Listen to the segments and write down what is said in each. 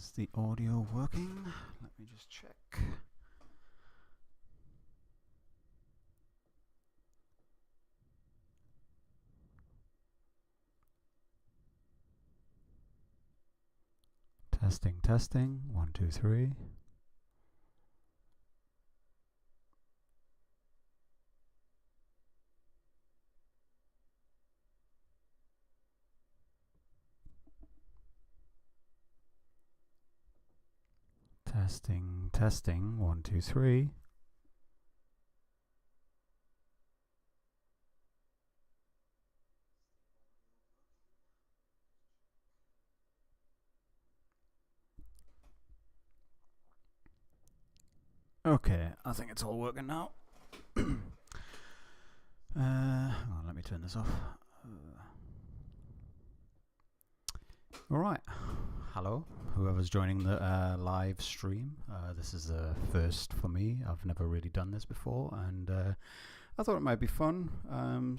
Is the audio working? Let me just check. Testing. 1, 2, 3. Testing. 1, 2, 3. Okay, I think it's all working now. Hang on, let me turn this off. Alright, hello, whoever's joining the live stream. This is the first for me. I've never really done this before, and I thought it might be fun,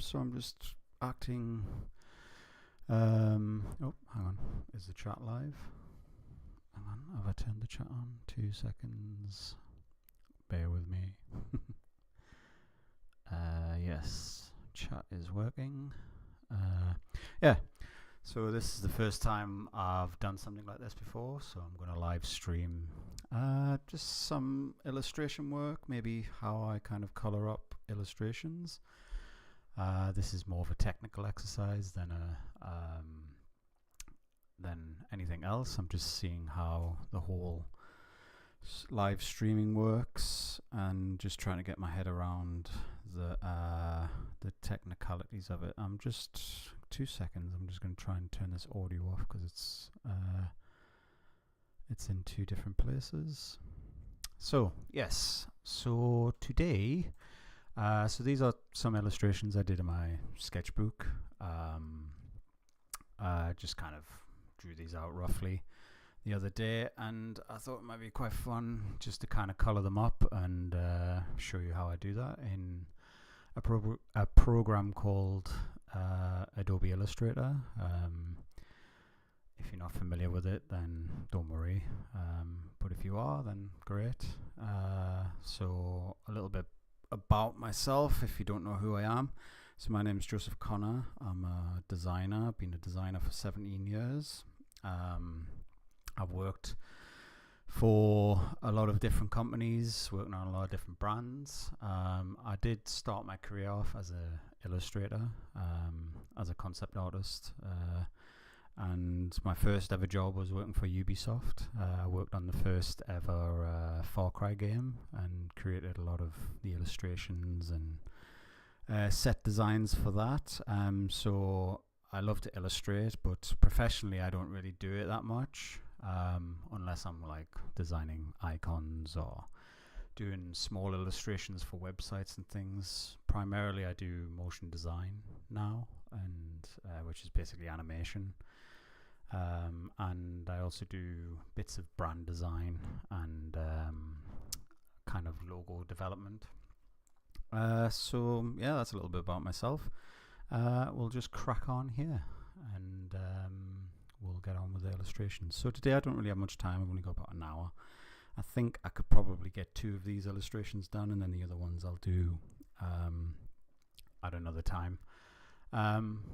so I'm just acting... oh, hang on, is the chat live? Hang on, have I turned the chat on? 2 seconds. Bear with me. Yes, chat is working. Yeah, so this is the first time I've done something like this before, so I'm going to live stream just some illustration work, maybe how I kind of color up illustrations. This is more of a technical exercise than anything else. I'm just seeing how the whole live streaming works and just trying to get my head around the technicalities of it. I'm just 2 seconds. I'm just going to try and turn this audio off because it's in 2 different places. So yes, so today, so these are some illustrations I did in my sketchbook. Just kind of drew these out roughly the other day, and I thought it might be quite fun just to kind of color them up and show you how I do that in a program called Adobe Illustrator. If you're not familiar with it, then don't worry, but if you are, then great. So a little bit about myself if you don't know who I am. So my name is Joseph Connor. I'm a designer. I've been a designer for 17 years. I've worked for a lot of different companies, working on a lot of different brands. I did start my career off as an illustrator, as a concept artist, and my first ever job was working for Ubisoft. I worked on the first ever Far Cry game and created a lot of the illustrations and set designs for that. So I love to illustrate, but professionally I don't really do it that much. Unless I'm like designing icons or doing small illustrations for websites and things. Primarily I do motion design now, and which is basically animation, and I also do bits of brand design and kind of logo development. So yeah, that's a little bit about myself. We'll just crack on here and we'll get on with the illustrations. So today I don't really have much time. I've only got about an hour. I think I could probably get 2 of these illustrations done, and then the other ones I'll do at another time.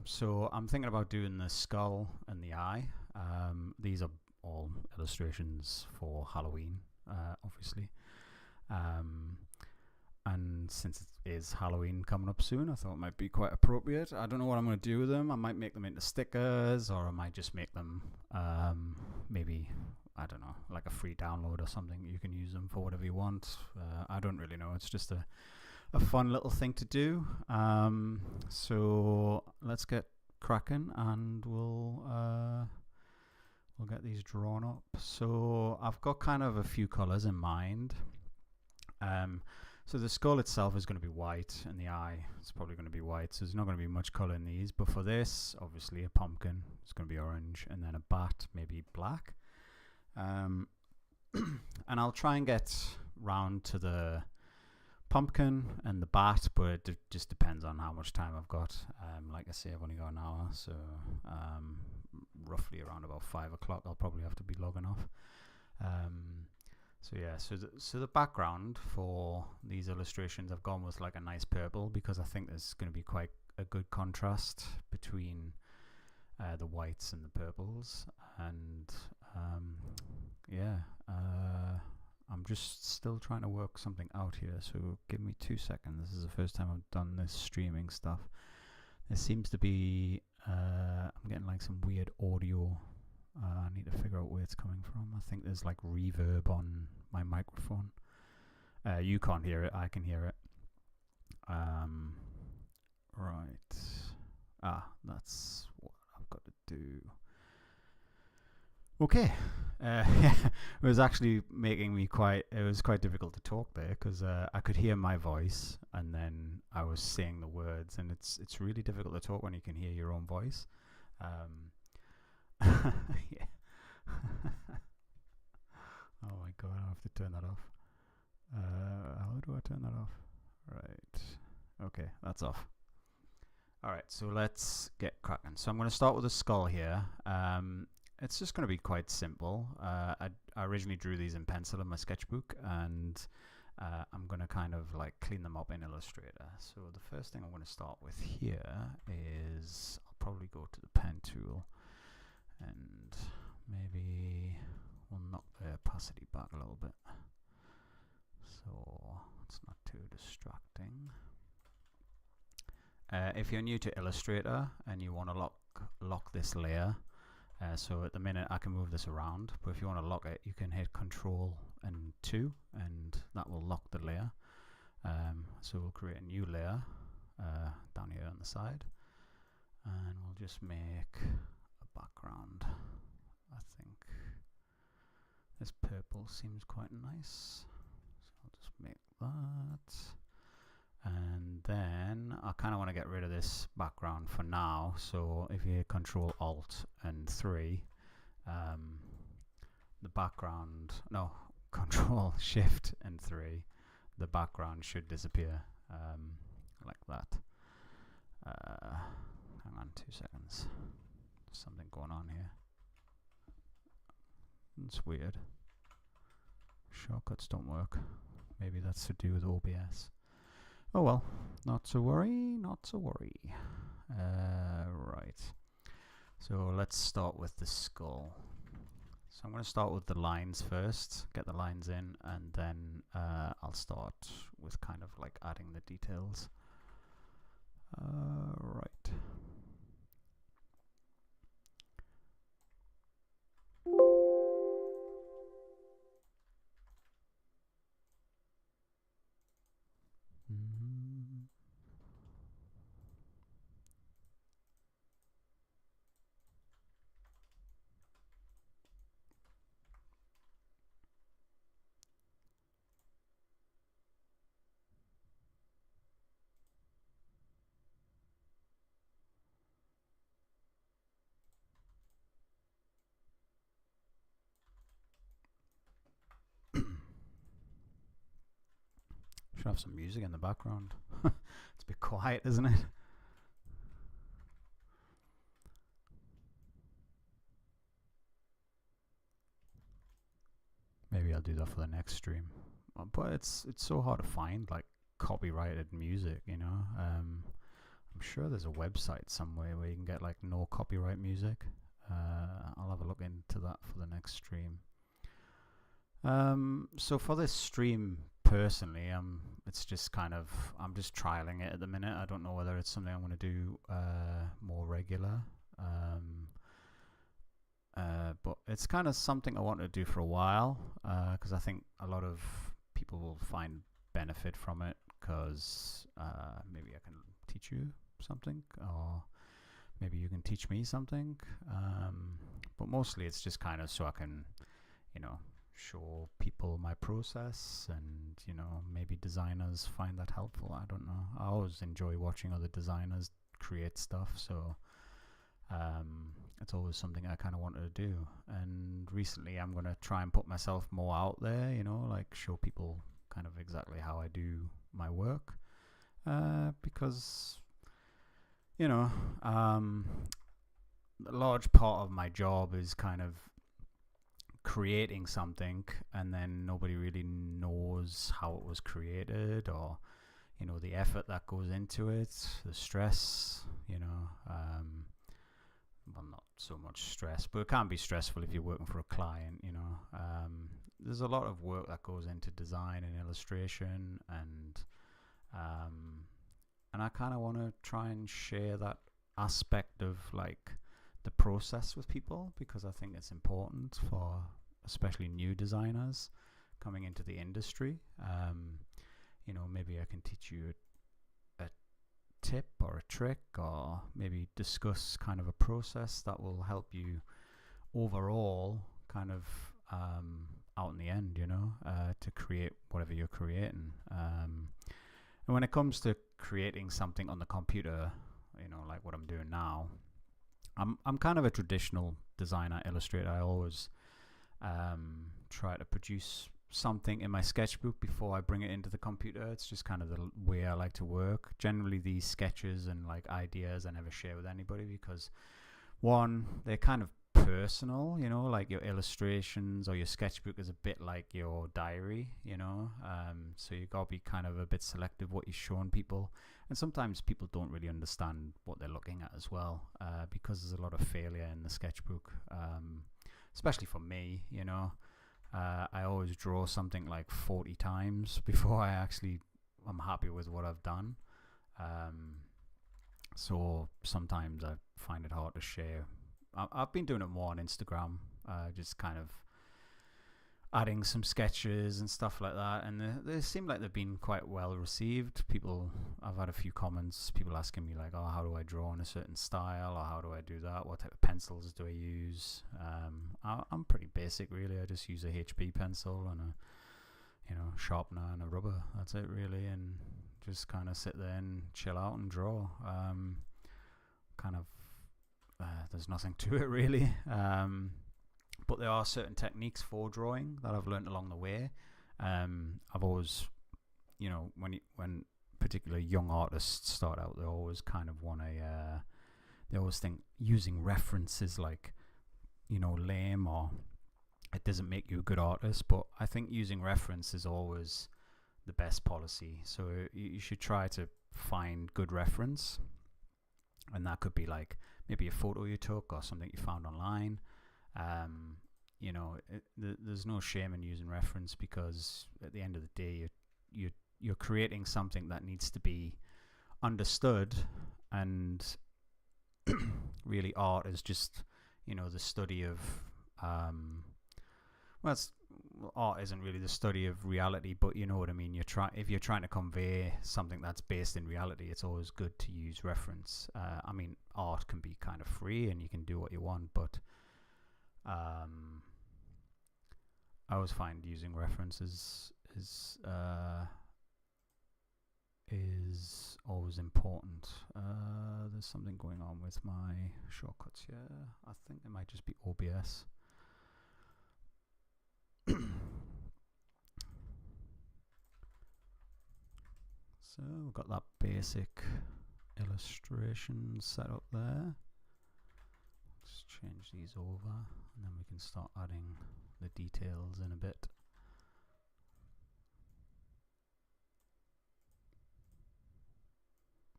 So I'm thinking about doing the skull and the eye. These are all illustrations for Halloween, obviously. And since it is Halloween coming up soon, I thought it might be quite appropriate. I don't know what I'm going to do with them. I might make them into stickers, or I might just make them maybe, I don't know, like a free download or something. You can use them for whatever you want. I don't really know. It's just a fun little thing to do. So let's get cracking, and we'll get these drawn up. So I've got kind of a few colors in mind. So the skull itself is going to be white, and the eye is probably going to be white, so there's not going to be much color in these. But for this, obviously a pumpkin is going to be orange, and then a bat maybe black. And I'll try and get round to the pumpkin and the bat, but it just depends on how much time I've got. Like I say, I've only got an hour, so roughly around about 5 o'clock I'll probably have to be logging off. So yeah, so the background for these illustrations, I've gone with like a nice purple because I think there's going to be quite a good contrast between the whites and the purples, and yeah, I'm just still trying to work something out here, so give me 2 seconds. This is the first time I've done this streaming stuff. There seems to be I'm getting like some weird audio. I need to figure out where it's coming from. I think there's like reverb on my microphone. You can't hear it, I can hear it. Right. That's what I've got to do. Okay. Yeah, it was actually making me it was quite difficult to talk there because I could hear my voice and then I was saying the words, and it's really difficult to talk when you can hear your own voice. Yeah. Oh my god, I have to turn that off. How do I turn that off? Right. Okay, that's off. Alright, so let's get cracking. So I'm going to start with a skull here. It's just going to be quite simple. I originally drew these in pencil in my sketchbook, and I'm going to kind of like clean them up in Illustrator. So the first thing I'm going to start with here is I'll probably go to the pen tool, and maybe we'll knock the opacity back a little bit so it's not too distracting. If you're new to Illustrator and you want to lock this layer, so at the minute I can move this around, but if you want to lock it, you can hit Control and 2, and that will lock the layer. So we'll create a new layer down here on the side, and we'll just make a background. I think this purple seems quite nice, so I'll just make that. And then I kind of want to get rid of this background for now, so if you hit Control Alt and 3, the background, no, Control Shift and 3, the background should disappear, like that. Hang on 2 seconds, something going on here. It's weird. Shortcuts don't work. Maybe that's to do with OBS. Oh well, not to worry, not to worry. Right. So let's start with the skull. So I'm going to start with the lines first, get the lines in, and then I'll start with kind of like adding the details. Right. Should have some music in the background. It's a bit quiet, isn't it? Maybe I'll do that for the next stream. But it's so hard to find like copyrighted music, you know. I'm sure there's a website somewhere where you can get like no copyright music. I'll have a look into that for the next stream. So for this stream personally, it's just kind of, I'm just trialing it at the minute. I don't know whether it's something I'm going to do more regular. But it's kind of something I want to do for a while, because I think a lot of people will find benefit from it, because maybe I can teach you something, or maybe you can teach me something. But mostly it's just kind of so I can, you know, show people my process, and you know, maybe designers find that helpful. I don't know. I always enjoy watching other designers create stuff, so it's always something I kind of wanted to do. And recently I'm going to try and put myself more out there, you know, like show people kind of exactly how I do my work, because you know, a large part of my job is kind of creating something and then nobody really knows how it was created, or the effort that goes into it, the stress, well, not so much stress, but it can be stressful if you're working for a client. There's a lot of work that goes into design and illustration, and I kind of want to try and share that aspect of like the process with people, because I think it's important for especially new designers coming into the industry. Maybe I can teach you a tip or a trick, or maybe discuss kind of a process that will help you overall kind of out in the end, to create whatever you're creating. And when it comes to creating something on the computer, like what I'm doing now, I'm kind of a traditional designer, illustrator. I always try to produce something in my sketchbook before I bring it into the computer. It's just kind of the way I like to work. Generally, these sketches and like ideas I never share with anybody, because one, they're kind of personal, like your illustrations or your sketchbook is a bit like your diary, so you gotta be kind of a bit selective what you're showing people. And sometimes people don't really understand what they're looking at as well, because there's a lot of failure in the sketchbook, especially for me. I always draw something like 40 times before I'm happy with what I've done. So sometimes I find it hard to share. I've been doing it more on Instagram, just kind of adding some sketches and stuff like that, and they seem like they've been quite well received. I've had a few comments, people asking me like, oh, how do I draw in a certain style, or how do I do that, what type of pencils do I use? I'm pretty basic, really. I just use a HB pencil and a sharpener and a rubber. That's it, really, and just kind of sit there and chill out and draw. There's nothing to it, really. But there are certain techniques for drawing that I've learned along the way. I've always, when particularly young artists start out, they always kind of they always think using references like, lame, or it doesn't make you a good artist. But I think using reference is always the best policy. So you should try to find good reference. And that could be like maybe a photo you took or something you found online. There's no shame in using reference, because at the end of the day, you're creating something that needs to be understood. And really, art is just the study of art isn't really the study of reality, but you know what I mean. If you're trying to convey something that's based in reality, it's always good to use reference. Art can be kind of free and you can do what you want, but I always find using references is always important. There's something going on with my shortcuts here. I think it might just be OBS. So we've got that basic illustration set up there. Let's change these over, and then we can start adding the details in a bit.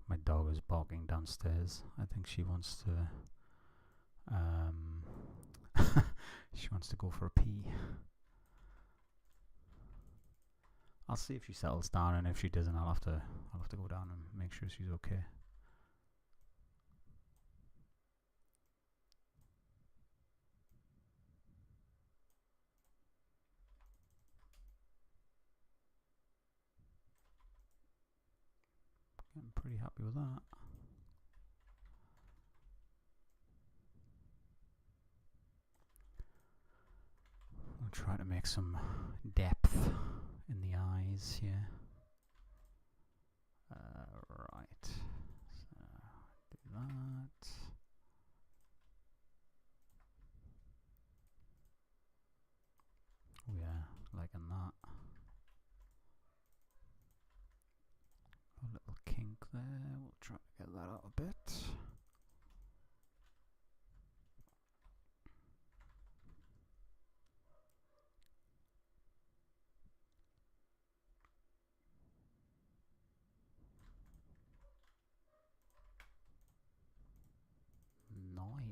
My dog is barking downstairs. I think she wants to she wants to go for a pee. I'll see if she settles down, and if she doesn't, I'll have to go down and make sure she's okay. I'm pretty happy with that. I'll try to make some depth in the eyes here. Right. So do that. Oh yeah, liking that. A little kink there. We'll try to get that out a bit.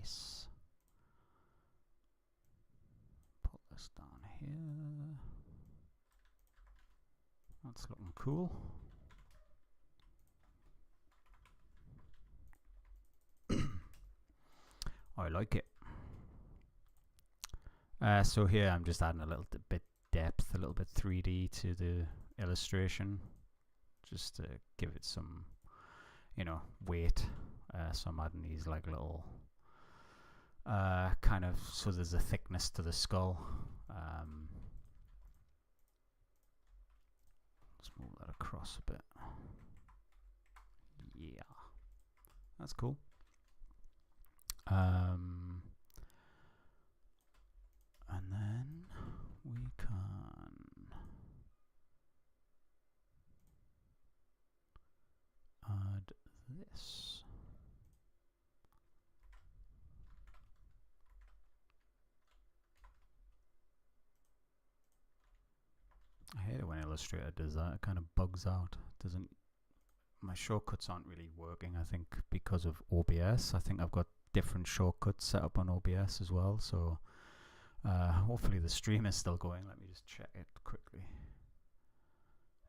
Nice. Put this down here. That's looking cool. I like it. So here I'm just adding a little bit depth, a little bit 3D to the illustration, just to give it some, weight. So I'm adding these like little kind of, so there's a thickness to the skull. Let's move that across a bit. Yeah, that's cool. And then we can add this. I hate it when Illustrator does that. It kind of bugs out. My shortcuts aren't really working, I think, because of OBS. I think I've got different shortcuts set up on OBS as well, so hopefully the stream is still going. Let me just check it quickly.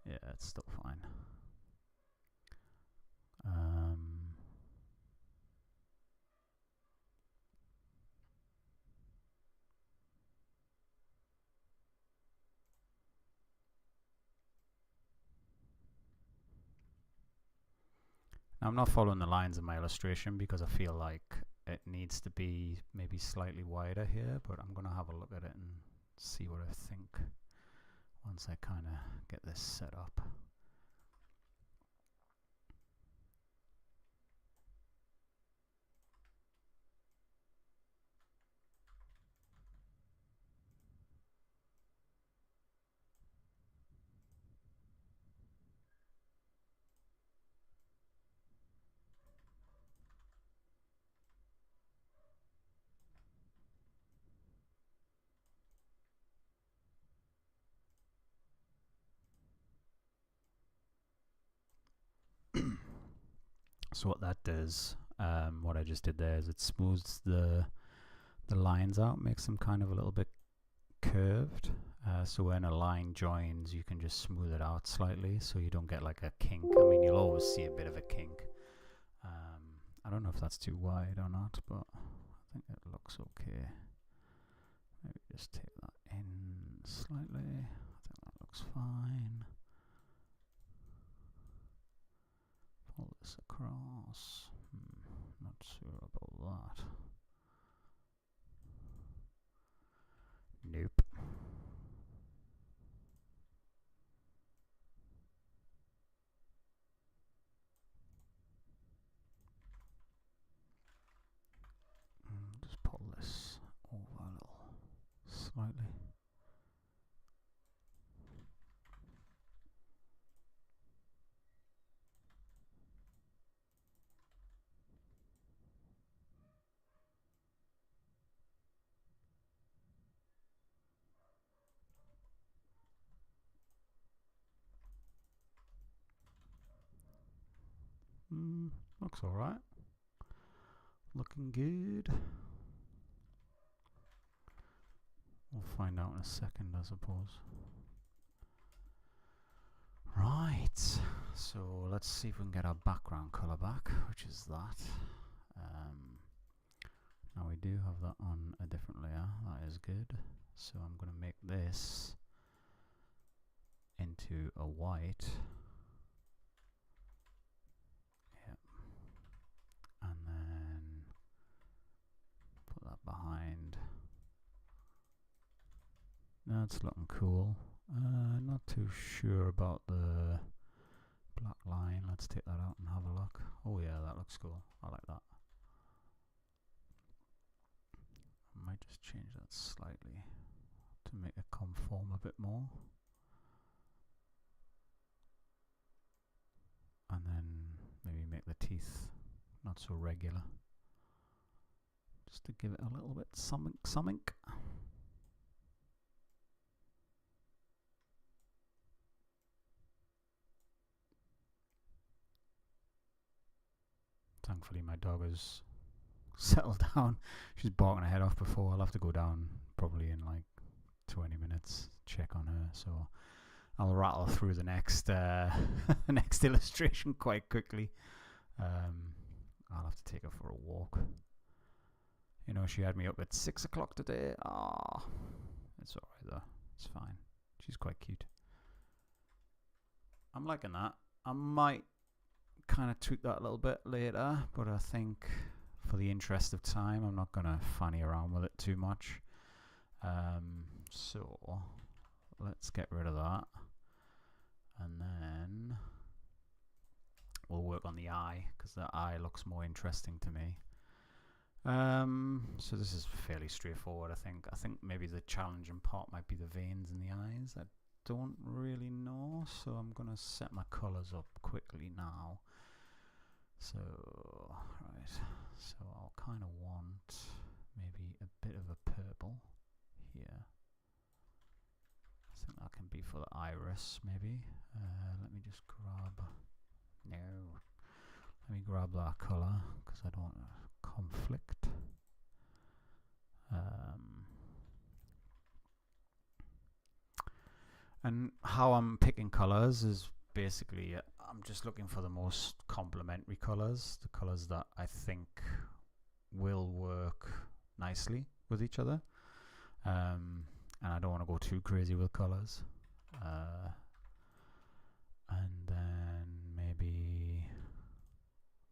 Yeah, it's still fine. Now, I'm not following the lines in my illustration because I feel like it needs to be maybe slightly wider here, but I'm going to have a look at it and see what I think once I kind of get this set up. So what that does, what I just did there, is it smooths the lines out, makes them kind of a little bit curved. So when a line joins, you can just smooth it out slightly, so you don't get like a kink. I mean, you'll always see a bit of a kink. I don't know if that's too wide or not, but I think it looks okay. Maybe just take that in slightly. I think that looks fine. Pull this across. Not sure about that. Nope. Just pull this over a little slightly. Looks alright. Looking good. We'll find out in a second, I suppose. Right, so let's see if we can get our background color back, which is that. Now we do have that on a different layer, that is good. So I'm going to make this into a white. Yep. And then put that behind. Now it's looking cool. Not too sure about the black line. Let's take that out and have a look. Oh yeah, that looks cool. I like that. I might just change that slightly to make it conform a bit more. And then maybe make the teeth not so regular. Just to give it a little bit something. Thankfully my dog is settle down. She's barking her head off before. I'll have to go down probably in like 20 minutes, check on her. So I'll rattle through the next next illustration quite quickly. I'll have to take her for a walk. You know, she had me up at 6 o'clock today. It's alright though. It's fine. She's quite cute. I'm liking that. I might kind of tweak that a little bit later, but I think for the interest of time, I'm not going to fanny around with it too much. So let's get rid of that. And then we'll work on the eye, because the eye looks more interesting to me. So this is fairly straightforward, I think. I think maybe the challenging part might be the veins in the eyes. I don't really know, so I'm going to set my colours up quickly now. So, right, so I'll kind of want maybe a bit of a purple here. I think that can be for the iris, maybe. Let me just grab, let me grab that colour, because I don't want to conflict. And how I'm picking colours is basically, I'm just looking for the most complementary colours, the colours that I think will work nicely with each other. And I don't want to go too crazy with colours. And then maybe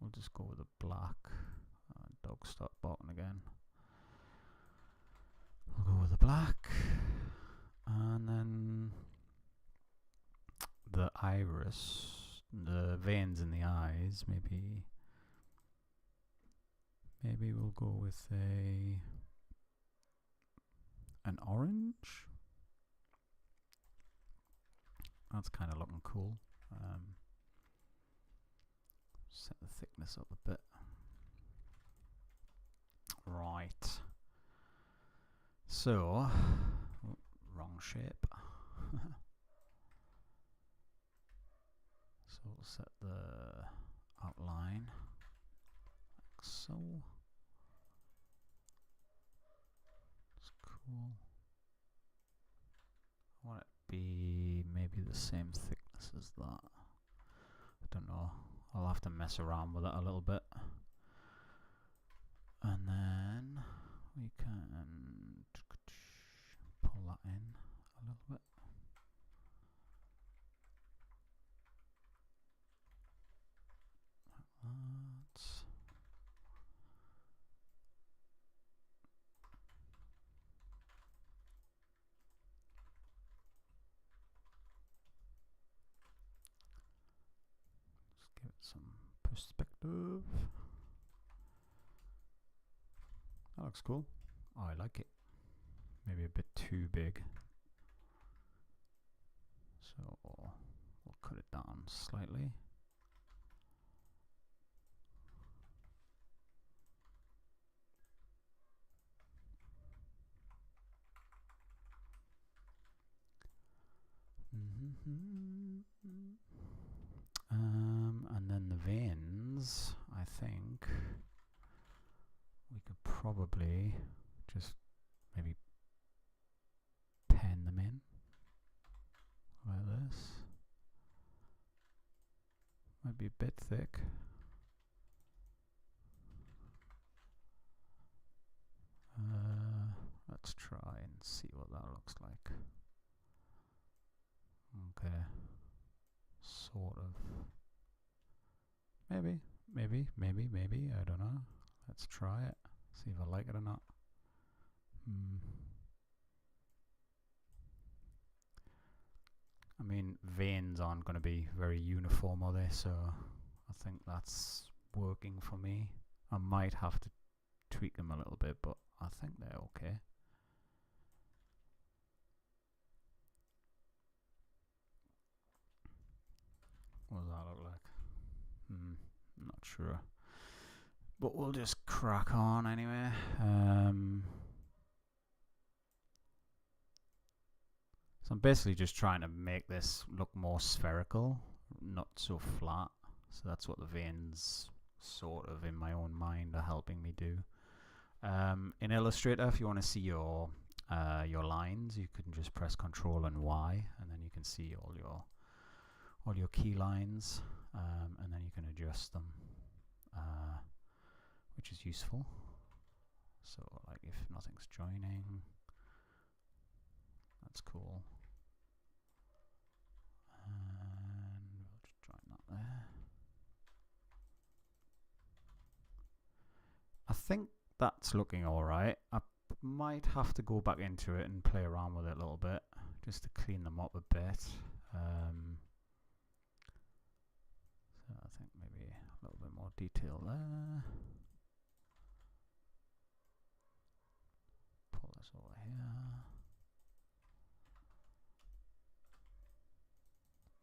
we'll just go with a black. Dogs start barking again. I'll go with the black. And then the iris, the veins in the eyes, maybe we'll go with an orange. That's kind of looking cool. Set the thickness up a bit. Right. So, wrong shape. So we'll set the outline like so. It's cool. I want it to be maybe the same thickness as that. I don't know. I'll have to mess around with it a little bit. And then we can pull that in a little bit. Just give it some perspective. That looks cool. Oh, I like it. Maybe a bit too big. So we'll cut it down slightly. And then the veins, I think we could probably just maybe pen them in like this. Might be a bit thick. Let's try and see what that looks like. Okay. Sort of. Maybe. I don't know. Let's try it. See if I like it or not. I mean, veins aren't going to be very uniform, are they? So I think that's working for me. I might have to tweak them a little bit, but I think they're okay. What does that look like? Not sure. But we'll just crack on anyway. So I'm basically just trying to make this look more spherical, not so flat. So that's what the veins sort of in my own mind are helping me do. In Illustrator, if you want to see your lines, you can just press Control and Y, and then you can see all your key lines, and then you can adjust them, which is useful. So like if nothing's joining, that's cool. And we'll just join that there. I think that's looking alright. I might have to go back into it and play around with it a little bit, just to clean them up a bit. So I think maybe a little bit more detail there. Pull this over here.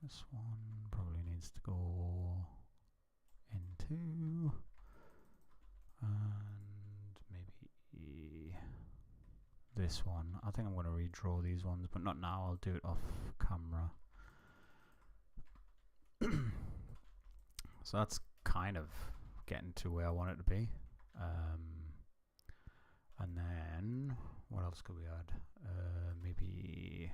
This one probably needs to go into, and maybe this one. I think I'm going to redraw these ones, but not now. I'll do it off camera. So that's kind of getting to where I want it to be. And then what else could we add? Maybe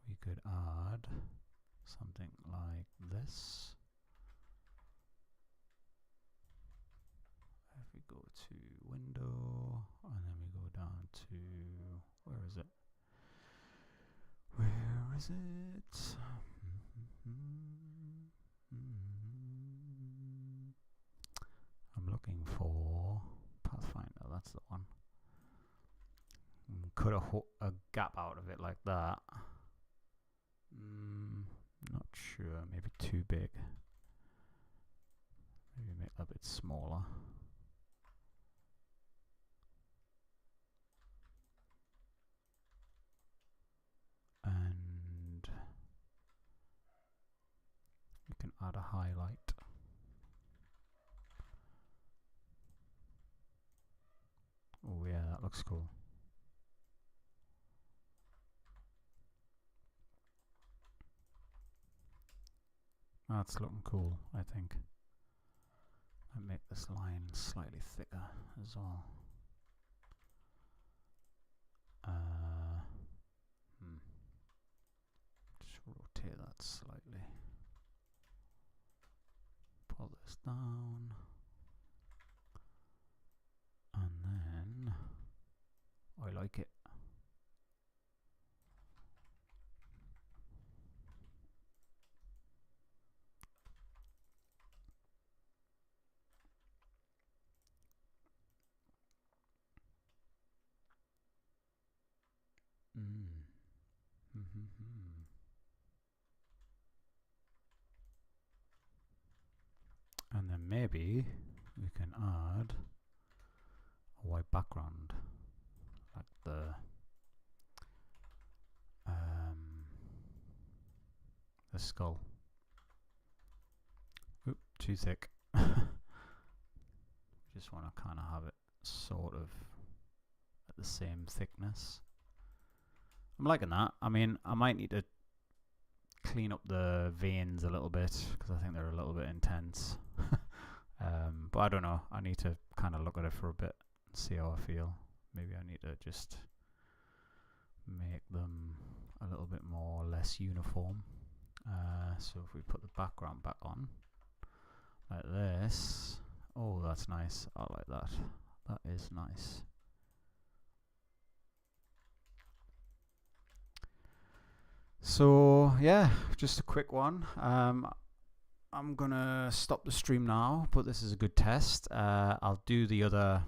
we could add something like this. If we go to window, and then we go down to, where is it? Where is it? I'm looking for Pathfinder, that's the one. Cut a gap out of it like that. Not sure, maybe too big. Maybe make that a bit smaller. And you can add a highlight. Oh yeah, that looks cool. That's looking cool, I think. I make this line slightly thicker as well. Just rotate that slightly. Pull this down. And then I like it. And then maybe we can add a white background, like the skull. Oop, too thick. Just want to kind of have it sort of at the same thickness. I'm liking that. I mean, I might need to clean up the veins a little bit because I think they're a little bit intense. But I don't know. I need to kind of look at it for a bit and see how I feel. Maybe I need to just make them a little bit more less uniform. So if we put the background back on like this, oh, that's nice. I like that. That is nice. So yeah, just a quick one. I'm gonna stop the stream now, but this is a good test. I'll do the other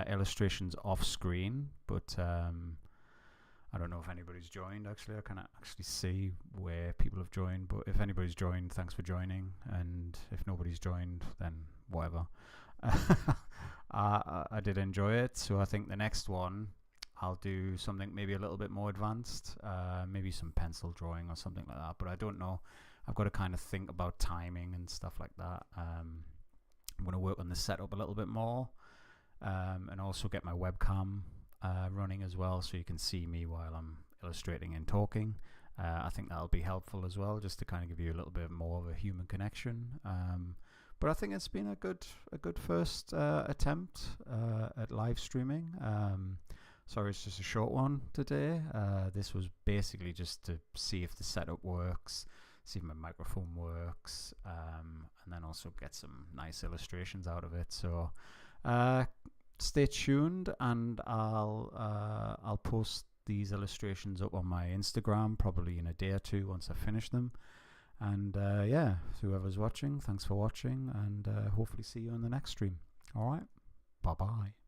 illustrations off screen, but I don't know if anybody's joined. Actually, I can't actually see where people have joined, but if anybody's joined, thanks for joining, and if nobody's joined, then whatever. I did enjoy it, so I think the next one I'll do something maybe a little bit more advanced, maybe some pencil drawing or something like that, but I don't know. I've got to kind of think about timing and stuff like that. I'm going to work on the setup a little bit more, and also get my webcam running as well, so you can see me while I'm illustrating and talking. I think that'll be helpful as well, just to kind of give you a little bit more of a human connection. But I think it's been a good first attempt at live streaming. Sorry, it's just a short one today. This was basically just to see if the setup works, see if my microphone works, and then also get some nice illustrations out of it. So stay tuned, and I'll post these illustrations up on my Instagram probably in a day or two once I finish them. And yeah, whoever's watching, thanks for watching, and hopefully see you in the next stream. All right, bye bye.